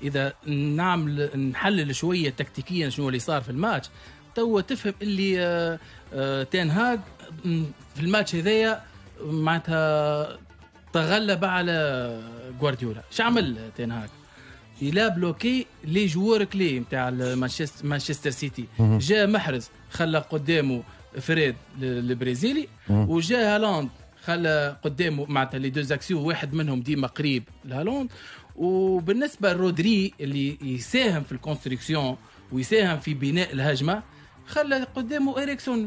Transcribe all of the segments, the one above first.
اذا نعمل نحلل شويه تكتيكيا شنو اللي صار في الماتش، توا تفهم اللي تين هاغ في الماتش هذايا معناتها تغلب على غوارديولا. شو عمل تين هاغ؟ إلا بلوكي لي جوار كلي نتاع مانشستر سيتي. جاء محرز خلى قدامه فريد البرازيلي، وجاء هالاند خلى قدامه معناتها لي دو زاكسيو، واحد منهم ديما قريب لهالاند. وبالنسبه لرودري اللي يساهم في الكونستركسيون ويساهم في بناء الهجمه، خلى قدامه إريكسون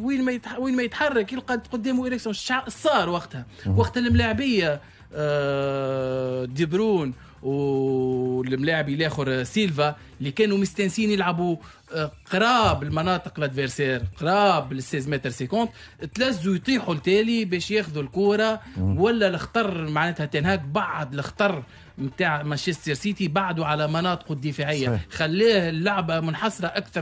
وين ما يتحرك يلقى قدامه إريكسون. صار وقت الملاعبيه دي برون والملاعب الاخر سيلفا اللي كانوا مستنسين يلعبوا قراب المناطق الادفيرسير، قراب ال 16 متر سيكونت، تلزوا يطيحوا التالي باش ياخذوا الكوره. ولا الخطر معناتها تنهاك بعد الخطر نتاع مانشستر سيتي بعدوا على مناطق الدفاعيه، خلاه اللعبه منحصره اكثر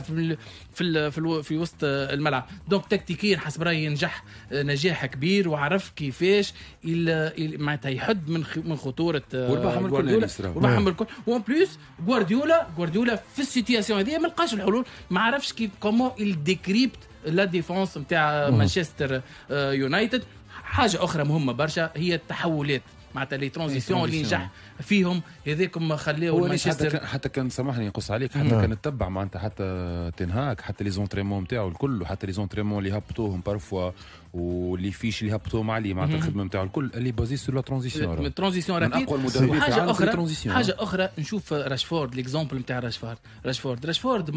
في وسط الملعب. دونك تكتيكيا حسب رايي نجح نجاح كبير، وعرف كيفاش معناتها يحد من خطوره غوارديولا وربحهم بالكل. وان بليس غوارديولا في السيتياسيون هذه ما لقاش الحلول، ما عرفش كيف كومون الديكريبت لا ديفونس نتاع مانشستر يونايتد. حاجه اخرى مهمه برشا هي التحولات، معناتها لي ترانزيسيون اللي نجح فيهم هذاكم خليوا مانشستر. حتى كان سامحني نقص عليك، حتى كان نتبع معناتها حتى تنهاك، حتى لي زونتريمون نتاعو الكل، وحتى لي زونتريمون اللي هبطوهم بارفوا واللي فيش اللي هبطوه مع اللي معناتها الخدمه نتاعو الكل اللي بازي سور لا ترانزيسيون. الترانزيسيون رابيد. حاجه اخرى نشوف راشفورد، ليكزامبل نتاع راشفورد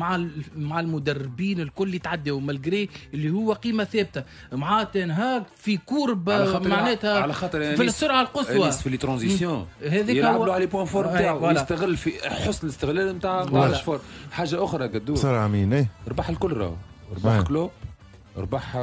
مع المدربين الكل يتعدوا مالغري اللي هو قيمه ثابته مع تنهاك في كورب معناتها على خاطر في السرعه القصوى في لي ترانزيسيون يلعب له على بوين فور نتاعو، يستغل في حسن الاستغلال نتاع راشفورد. حاجه اخرى قدوه بصراحه مين ربح الكل، ربح كلوب، ربح